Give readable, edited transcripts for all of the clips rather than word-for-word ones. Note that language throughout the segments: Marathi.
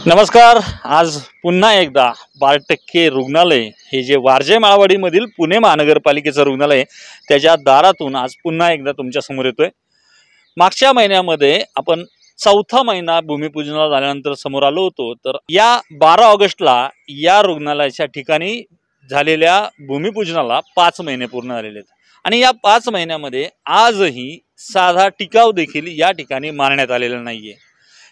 नमस्कार। आज पुन्हा एकदा 12% रुग्णालय हे जे वारजे माळवाडीमधील पुणे महानगरपालिकेचं रुग्णालय त्याच्या दारातून आज पुन्हा एकदा तुमच्या समोर येतोय। मागच्या महिन्यामध्ये आपण चौथा महिना भूमिपूजनाला झाल्यानंतर समोर आलो होतो। तर या 12 ऑगस्टला या रुग्णालयाच्या ठिकाणी झालेल्या भूमिपूजनाला 5 महिने पूर्ण झालेले आहेत आणि या 5 महिन्यामध्ये आजही साधा टिकाव देखील या ठिकाणी मारण्यात आलेला नाहीये।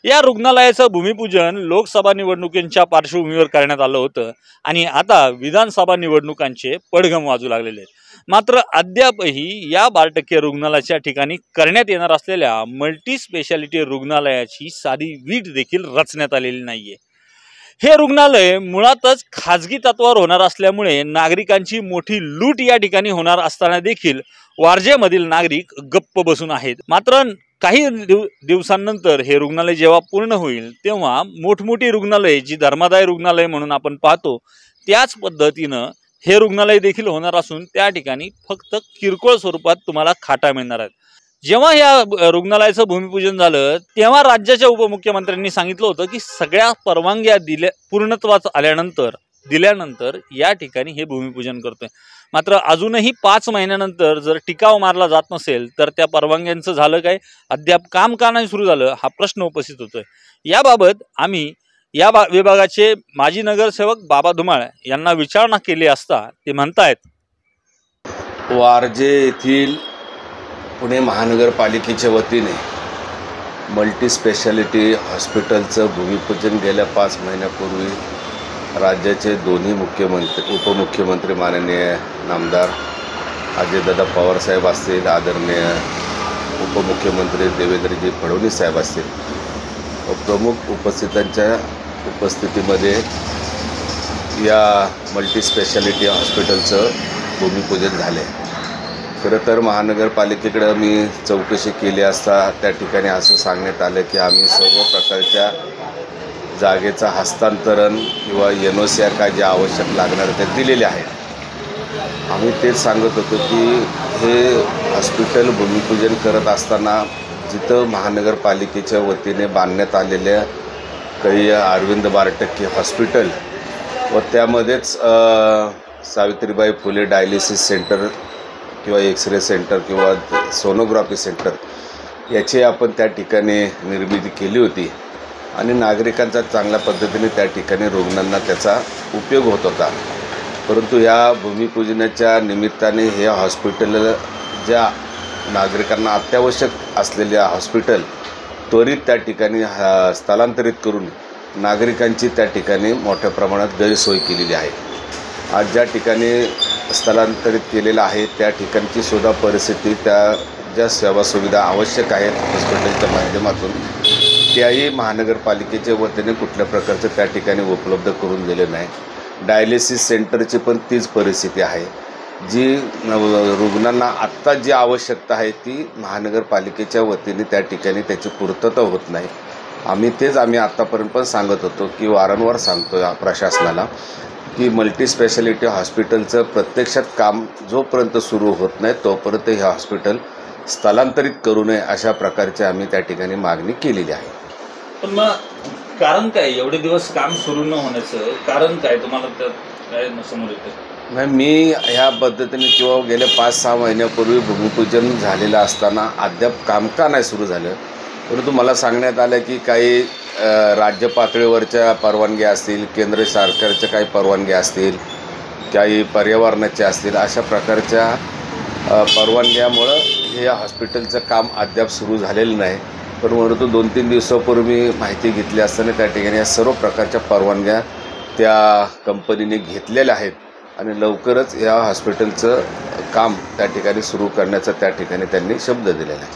या रुग्णालयाचं भूमिपूजन लोकसभा निवडणुकींच्या पार्श्वभूमीवर करण्यात आलं होतं आणि आता विधानसभा निवडणुकांचे पडघम वाजू लागलेले आहेत। मात्र अद्यापही या 12% रुग्णालयाच्या ठिकाणी करण्यात येणार असलेल्या मल्टी स्पेशालिटी रुग्णालयाची साधी वीट देखील रचण्यात आलेली नाहीये। हे रुग्णालय मुळातच खाजगी तत्वावर होणार असल्यामुळे नागरिकांची मोठी लूट या ठिकाणी होणार असताना देखील वारजेमधील नागरिक गप्प बसून आहेत। मात्र काही दिवसांनंतर हे रुग्णालय जेव्हा पूर्ण होईल तेव्हा मोठमोठी रुग्णालय जी धर्मादाय रुग्णालय म्हणून आपण पाहतो त्याच पद्धतीनं हे रुग्णालय देखील होणार असून त्या ठिकाणी फक्त किरकोळ स्वरूपात तुम्हाला खाटा मिळणार आहेत। जेव्हा या रुग्णालयाचं भूमिपूजन झालं तेव्हा राज्याच्या उपमुख्यमंत्र्यांनी सांगितलं होतं की सगळ्या परवानग्या पूर्णत्वास दिल्यानंतर या ठिकाणी हे भूमिपूजन करतोय। मात्र अजूनही 5 महिन्यानंतर जर टिकाव मारला जात नसेल तर त्या परवानग्यांचं झालं काय, अद्याप काम का नाही सुरू झालं हा प्रश्न उपस्थित होतोय। याबाबत आम्ही या विभागाचे माजी नगरसेवक बाबा धुमाळ यांना विचारणा केली असता ते म्हणतायत, वारजे येथील पुणे महानगरपालिकेच्या वतीने मल्टी स्पेशालिटी हॉस्पिटलचं भूमिपूजन गेल्या 5 महिन्यापूर्वी राज्याचे दोन्ही उपमुख्यमंत्री माननीय नामदार अजयदादा पवार साहेब असतील, आदरणीय उपमुख्यमंत्री देवेंद्रजी फडणवीस साहेब असतील व प्रमुख उपस्थितांच्या उपस्थितीमध्ये या मल्टी स्पेशालिटी हॉस्पिटलचं भूमिपूजन झाले। खरं तर महानगरपालिकेकडे मी चौकशी केली असता त्या ठिकाणी असं सांगण्यात आलं की आम्ही सर्व प्रकारच्या जागेचा हस्तांतरण किंवा NOC काय जे आवश्यक लागणार ते दिलेले आहेत। आम्ही तेच सांगत होतो की हे हॉस्पिटल भूमिपूजन करत असताना जिथं महानगरपालिकेच्या वतीने बांधण्यात आलेल्या काही अरविंद 12% हॉस्पिटल व त्यामध्येच सावित्रीबाई फुले डायलिसिस सेंटर किंवा एक्सरे सेंटर किंवा सोनोग्राफी सेंटर याची आपण त्या ठिकाणी निर्मिती केली होती आणि नागरिकांचा चांगल्या पद्धतीने त्या ठिकाणी रुग्णांना त्याचा उपयोग होत होता। परंतु या भूमिपूजनाच्या निमित्ताने हे हॉस्पिटल ज्या नागरिकांना अत्यावश्यक असलेल्या हॉस्पिटल त्वरित त्या ठिकाणी स्थलांतरित करून नागरिकांची त्या ठिकाणी मोठ्या प्रमाणात गैरसोय केलेली आहे। आज ज्या ठिकाणी स्थलांतरित केलेलं आहे त्या ठिकाणची सुद्धा परिस्थिती त्या ज्या सेवा सुविधा आवश्यक आहेत हॉस्पिटलच्या माध्यमातून त्याही महानगरपालिकेच्या वतीने कुठल्या प्रकारचं त्या ठिकाणी उपलब्ध करून दिले नाही। डायलिसिस सेंटरची पण तीच परिस्थिती आहे, जी रुग्णांना आत्ता जी आवश्यकता आहे ती महानगरपालिकेच्या वतीने त्या ठिकाणी त्याची पूर्तता होत नाही। आम्ही आत्तापर्यंत पण सांगत होतो की वारंवार सांगतो प्रशासनाला की मल्टी स्पेशालिटी हॉस्पिटलचं प्रत्यक्षात काम जोपर्यंत सुरू होत नाही तोपर्यंत हे हॉस्पिटल स्थलांतरित करू नये अशा प्रकारची आम्ही त्या ठिकाणी मागणी केलेली आहे। पण मग कारण काय एवढे दिवस काम सुरू न होण्याचं कारण काय तुम्हाला काय समोर येतं? नाही, मी ह्या पद्धतीने किंवा गेल्या 5-6 महिन्यापूर्वी भूमिपूजन झालेलं असताना अद्याप काम का नाही सुरू झालं, परंतु मला सांगण्यात आलं की काही राज्य पातळीवरच्या परवानग्या असतील, केंद्र सरकारच्या काही परवानग्या असतील, काही पर्यावरणाच्या असतील, अशा प्रकारच्या परवानग्यामुळं हे हॉस्पिटलचं काम अद्याप सुरू झालेलं नाही। परंतु 2-3 दिवसापूर्वी माहिती घेतली असताना त्या ठिकाणी या सर्व प्रकारच्या परवानग्या त्या कंपनीने घेतलेल्या आहेत आणि लवकरच या हॉस्पिटलचं काम त्या ठिकाणी सुरू करण्याचा त्या ठिकाणी त्यांनी शब्द दिलेला आहे।